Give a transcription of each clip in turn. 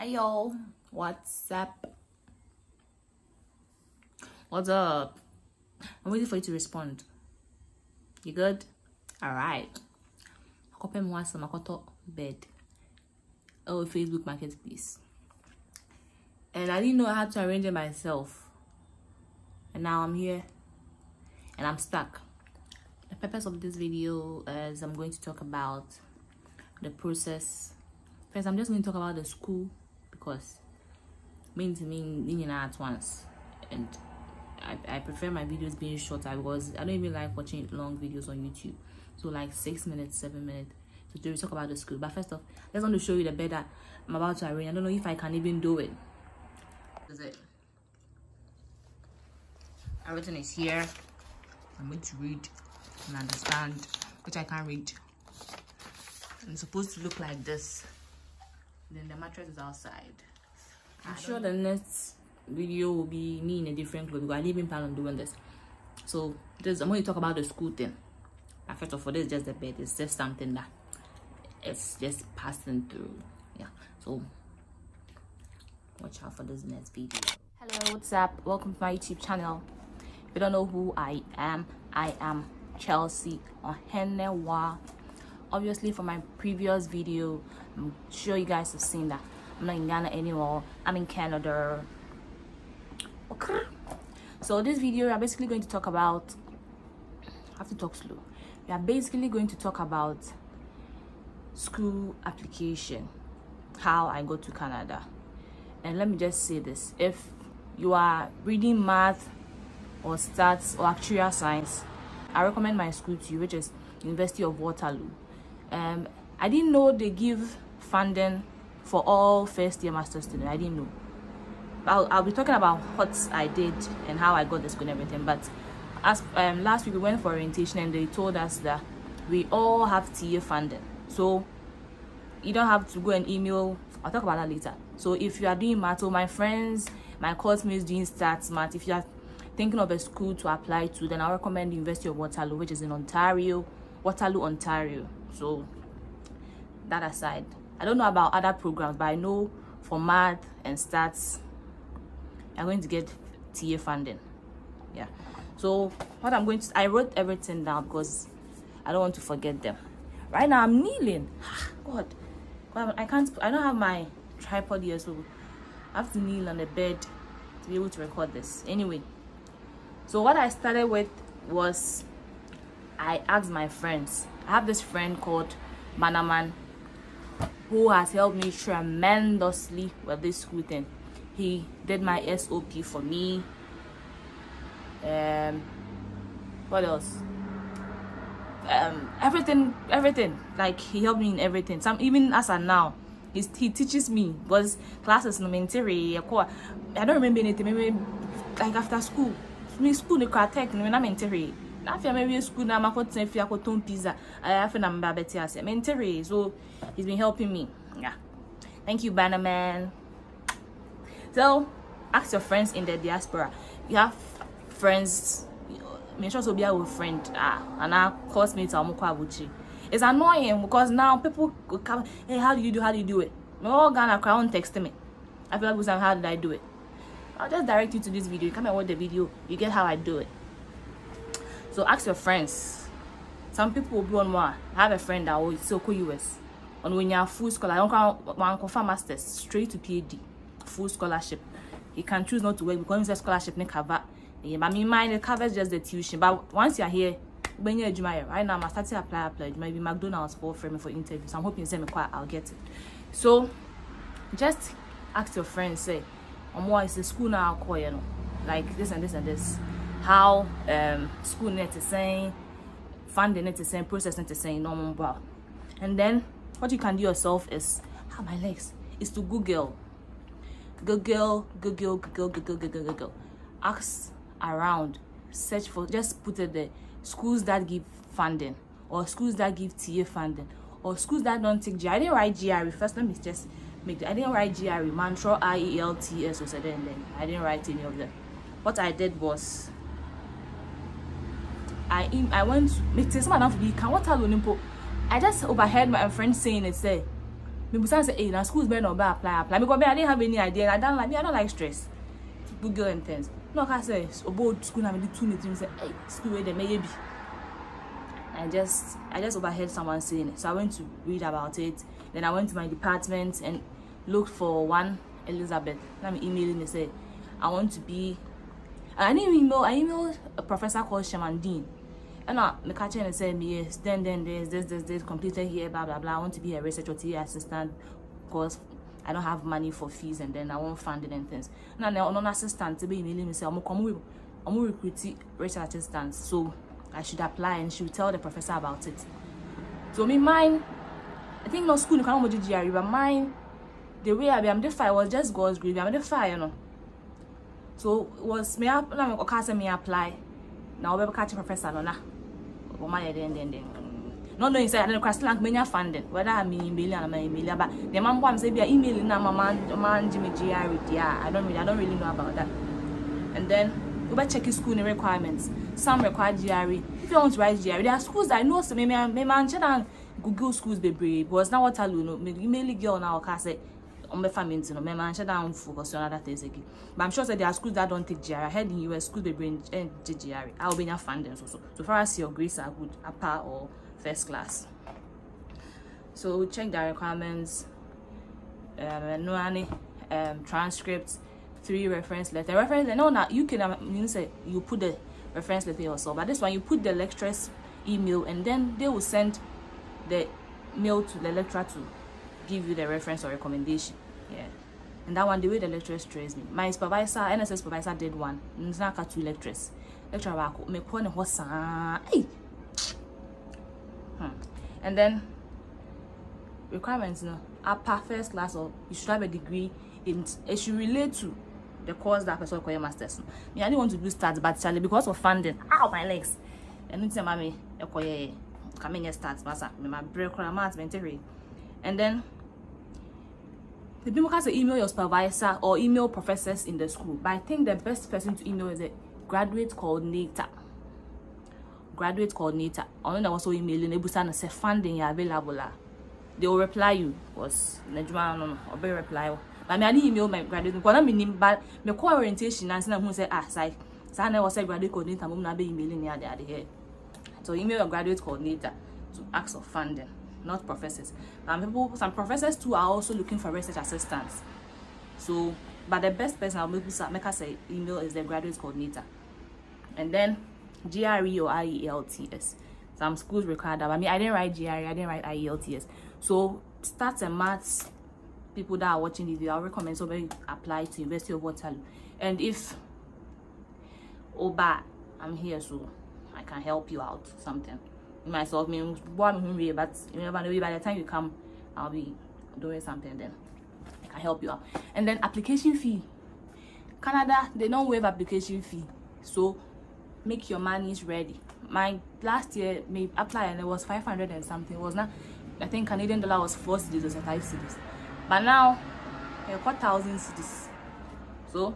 Hi y'all, what's up? What's up? I'm waiting for you to respond. You good? Alright. Akope mwasa makoto bed. Oh, Facebook Marketplace. And I didn't know how to arrange it myself. And now I'm here. And I'm stuck. The purpose of this video is I'm going to talk about the process. First, I'm just going to talk about the school because mean at once. And I prefer my videos being shorter because I don't even like watching long videos on YouTube. So like 6 minutes, 7 minutes to talk about the school. But first off, I just want to show you the bed that I'm about to arrange. I don't know if I can even do it. This is it. Everything is here. I'm going to read and understand, which I can't read. And it's supposed to look like this. Then the mattress is outside. I'm sure the next video will be me in a different clothes because I didn't even plan on doing this. So I'm going to talk about the school thing. But first of all, this is just the bed. It's just something that it's just passing through. Yeah. So watch out for this next video. Hello, what's up? Welcome to my YouTube channel. If you don't know who I am Chelsea Ohenewaa. Obviously, from my previous video, I'm sure you guys have seen that I'm not in Ghana anymore. I'm in Canada. Okay. So this video, we are basically going to talk about. I have to talk slow. We are basically going to talk about school application, how I go to Canada. And let me just say this: if you are reading math or stats or actuarial science, I recommend my school to you, which is University of Waterloo. I didn't know they give funding for all first year master's students. I didn't know. I'll be talking about what I did and how I got the school and everything. But as last week we went for orientation and they told us that we all have TA funding. So you don't have to go and email. I'll talk about that later. So if you are doing math, or my friends, my course mates doing stats math, if you are thinking of a school to apply to, then I recommend the University of Waterloo, which is in Ontario, Waterloo, Ontario. So that aside, I don't know about other programs, but I know for math and stats, I'm going to get TA funding. Yeah. So what I'm going to, I wrote everything down because I don't want to forget them. Right now I'm kneeling. God, I don't have my tripod here, so I have to kneel on the bed to be able to record this. Anyway, so what I started with was I asked my friends. I have this friend called Manaman who has helped me tremendously with this school thing. He did my SOP for me. What else? Everything. Like he helped me in everything. Even as of now, he teaches me because classes no mentary. I don't remember anything. Maybe like after school. Me school the tech no mentary. I feel maybe school now. I'm going to pizza. I feel I'm mentary. So he's been helping me. Yeah. Thank you, Bannerman. So ask your friends in the diaspora. You have friends. Make sure to be a friend. And our course mates are mukwabuchi. It's annoying because now people come. Hey, how do you do it? Me all Ghana crowd text me. I feel like how did I do it? I'll just direct you to this video. You come and watch the video. You get how I do it. So ask your friends. Some people will be on one. I have a friend that will so US. On when you're full scholar, I don't want confirm masters straight to PhD, full scholarship. You can choose not to work because it's a scholarship ne cover. Yeah, but me mind it covers just the tuition. But once you're here, when you're right now, I'm starting to apply. Maybe McDonald's for me for interviews. So I'm hoping send me quite I'll get it. So just ask your friends, say, what is the school now call, you know, like this and this and this. How school net is saying, funding net is saying, process net is saying, normal bar. And then what you can do yourself is my legs is to Google. Ask around, search for, just put it there, schools that give funding or schools that give TA funding or schools that don't take GRE. I didn't write GRE first. Let me just make I didn't write GRE, mantra, IELTS or something, and then I didn't write any of them. What I did was I went to make some enough be can what I just overheard my friend saying it, say Me say, hey, now schools better not apply. Because I didn't have any idea. I don't like stress. Google and things. No, I say about school. I mean, the 2 minutes. Say, hey, school where they may be. I just overheard someone saying it, so I went to read about it. Then I went to my department and looked for one Elizabeth. Let me emailing and say I want to be. I emailed a professor called Shaman Dean. And I catch and said me yes. Then there's this completed here, blah blah blah. I want to be a research or TA assistant because I don't have money for fees, and then I want funding and things. Now on assistant to be emailing me say I'm recruiting research assistants, so I should apply, and she would tell the professor about it. So me mine, I think no school you can't do GRE, but mine, the way I'm the fire was just God's grace. I'm the fire, you know. So it was me apply. Now we catch a professor, no na. Then. No inside I don't cross link many funding. Whether I'm email, but the man wants to be emailing now my man Jimmy GRE. Yeah, I don't really know about that. And then we better check his school requirements. Some require GRE. If you want to write GRE, there are schools that I know. So maybe man check Google schools be brave. Because now what I know, maybe email girl now can say on my family, you know, maybe man check down focus on other things again. But I'm sure that there are schools that don't take GRE. I heard in US schools they bring GRE. I will be your funding also. So far as your grades are good, upper or first class. So check the requirements. No any transcripts. 3 reference letter. Reference letter. No, now you can say you put the reference letter yourself. But this one you put the lecturer's email, and then they will send the mail to the lecturer to give you the reference or recommendation. Yeah. And that one, the way the lecturer stressed me. My supervisor, NSS supervisor, did one. It's not 2 lecturers. Lecturer back me put hey. And then requirements, upper first class, or you should have a degree in it should relate to the course that person call your masters. Me, I didn't want to do stats, but Charlie, because of funding, ow my legs. And it's mommy, come in your stats, master. My break math mentoring. And then the people can say email your supervisor or email professors in the school. But I think the best person to email is a graduate coordinator. Graduate coordinator. I know also emailing able to say funding available. They will reply you. Was Najma no or be reply. But I didn't email my graduate because I'm in but my co-orientation and someone say side. So I was a graduate coordinator, I'm not be emailing near the here. So email your graduate coordinator to ask for funding, not professors. Some professors too are also looking for research assistants. So, but the best person I'll make us say email is the graduate coordinator. And then GRE or IELTS. Some schools require that. I mean, I didn't write GRE, I didn't write IELTS. So, stats and maths, people that are watching this video, I recommend somebody apply to University of Waterloo. And if I'm here, so I can help you out something. Myself, but you never know, by the time you come, I'll be doing something then. I can help you out. And then application fee. Canada, they don't waive application fee. So make your monies ready. My last year may apply and it was 500 and something. It was not, I think Canadian dollar was 4 cedis or 5 cedis. But now I got 1,000 cedis. So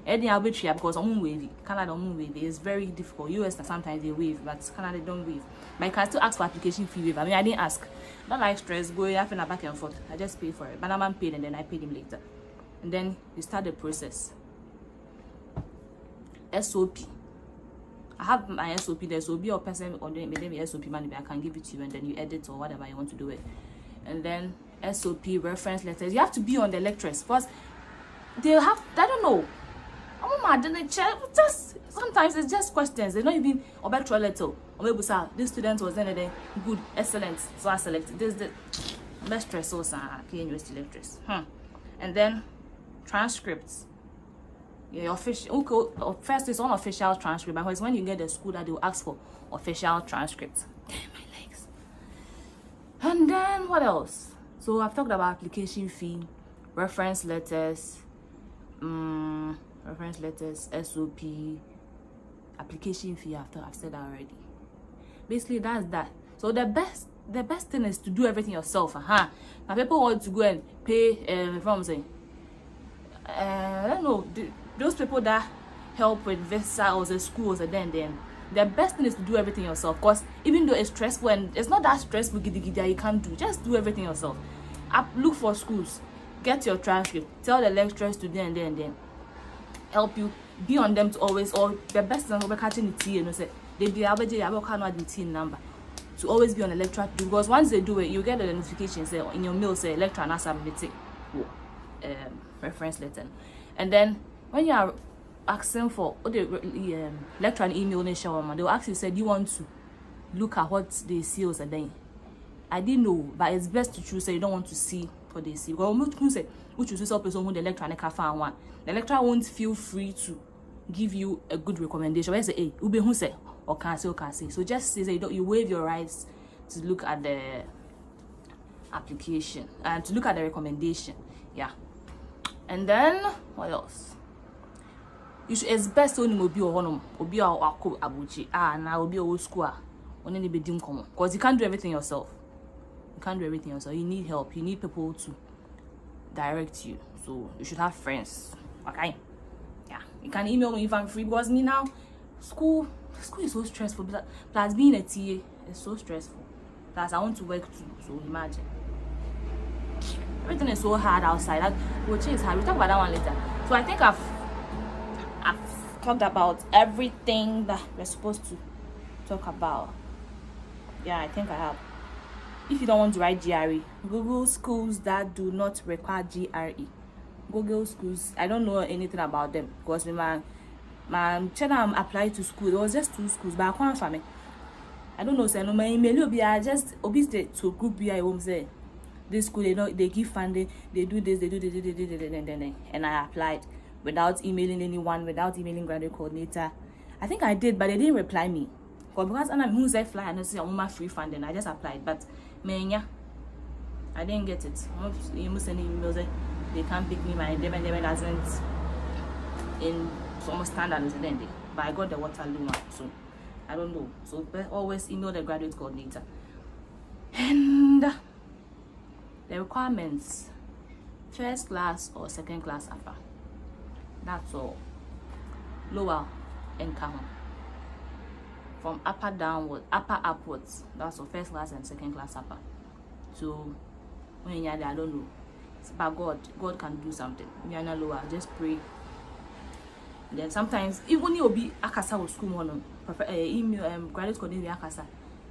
any arbitrary because I'm wavy. Canada don't wave. It's very difficult. US sometimes they waive, but Canada don't waive. But you can still ask for application fee waive. I mean, I didn't ask. Not like stress, going having a back and forth. I just paid for it. But I'm paid and then I paid him later. And then you start the process. SOP. I have my SOP. The SOP or person or maybe SOP money, I can give it to you and then you edit or whatever you want to do it. And then SOP reference letters. You have to be on the lecturers because they have. I don't know. Just sometimes it's just questions. They don't even about letter or maybe say this student was then good, excellent, so I select this the best stress also university lecturers. And then transcripts. Yeah, your official. Okay, first is unofficial transcript, but when you get the school that they will ask for official transcripts. Damn my legs. And then what else? So I've talked about application fee, reference letters, SOP, application fee. I've said that already. Basically, that's that. So the best thing is to do everything yourself. Now people want to go and pay. If I'm saying, I don't know. Those people that help with visa or the schools, and then the best thing is to do everything yourself. Because even though it's stressful and it's not that stressful, you can't do. Just do everything yourself. look for schools, get your transcript, tell the lecturers to then help you, be on them to always, or the best thing over catching the T, you know, say they be able to the T number to always be on the lecturer, because once they do it, you get the notification say in your mail say lecturer and submitting reference letter. And then when you are asking for the lecturer and email, they will ask you, said you want to look at what they see or then. I didn't know, but it's best to choose. So you don't want to see what they see. Because which is some person who the lecturer and find one. The lecturer won't feel free to give you a good recommendation. Where say, hey, ube who say or can say. So just say you waive your rights to look at the application and to look at the recommendation. Yeah. And then what else? You should, it's best only obi or honum obi or abuchi now obi old school only be dim common, because you can't do everything yourself. You can't do everything yourself. You need help. You need people to direct you. So you should have friends. Okay? Yeah. You can email me if I'm free, because me now school is so stressful. Plus being a TA is so stressful. Plus I want to work too. So imagine. Everything is so hard outside. Which is hard. We'll talk about that one later. So I think I've talked about everything that we're supposed to talk about. Yeah, I think I have. If you don't want to write GRE, Google schools that do not require GRE. Google schools, I don't know anything about them, because my channel applied to school. There was just 2 schools, but I can't find it. I don't know, so no, my email will be just obviously to group BI home say this school, they give funding, they do this, and I applied without emailing anyone, without emailing graduate coordinator. I think I did, but they didn't reply me. Because I'm who's I fly and I say I'm my free funding. I just applied, but I didn't get it. You must send emails. They can't pick me. My debit doesn't in some standards, but I got the Waterloo one, so I don't know. So always email the graduate coordinator. And the requirements: first class or second class upper. That's all. Lower and common. From upper upwards. That's all. First class and second class upper. So when you're there, I don't know. But God can do something. When you're not lower, just pray. And then sometimes even you'll be akasa or school one email graduate coordinator akasa.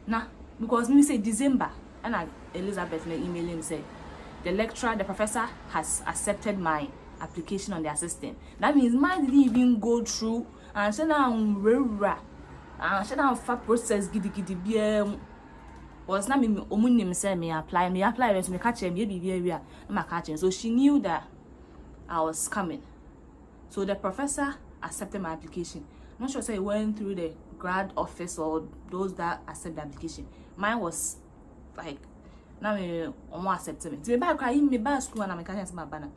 Nah, because me say December and Elizabeth may email him say the professor has accepted my application on the assistant. That means mine didn't even go through and say now should have fat process giddy was not me omunim say me apply when me catch me be my catching. So she knew that I was coming. So the professor accepted my application. I'm not sure say it went through the grad office or those that accept the application. Mine was like now me almost accepted me. To me back school and I'm catching my banner.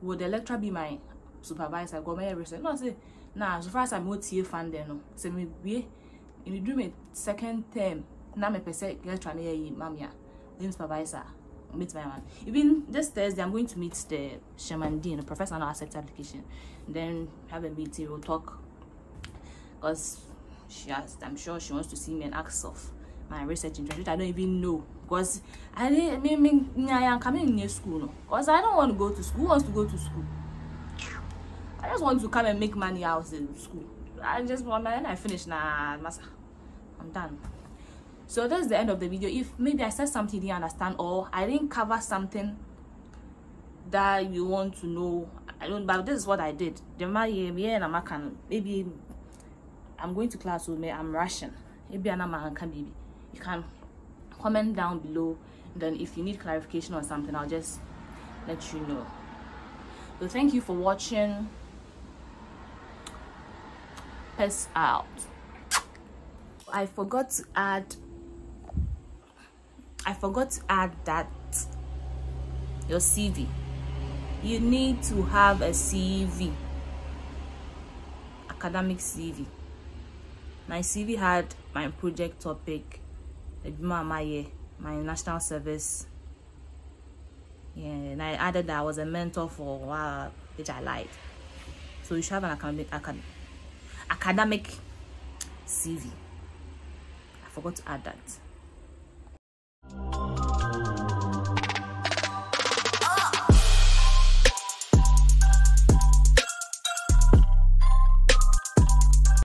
Would the lecturer be my supervisor? Go my research. No, say nah. So far as I'm OTA fan there, no. Say me be in the dream second term. Now me person lecturer me here, mamia. Then supervisor meet my man. Even this Thursday, I'm going to meet the Shaman Dean, the professor, and accept application. Then have a meeting. We'll talk because I'm sure she wants to see me and ask of my research interest, which I don't even know. Because I am coming near school, no. Because I don't want to go to school. Who wants to go to school? I just want to come and make money out in school. I just want my, and I finish now. I'm done. So that's the end of the video. If maybe I said something you didn't understand, or I didn't cover something that you want to know, I don't. But this is what I did. Maybe I'm going to class with me. I'm rushing. Maybe I'm baby. You can comment down below. Then if you need clarification or something, I'll just let you know. So thank you for watching. Peace out. I forgot to add that your CV. You need to have a CV, academic CV. My CV had my project topic, my national service. Yeah, and I added that I was a mentor for a while, which I liked. So you should have an academic CV. I forgot to add that.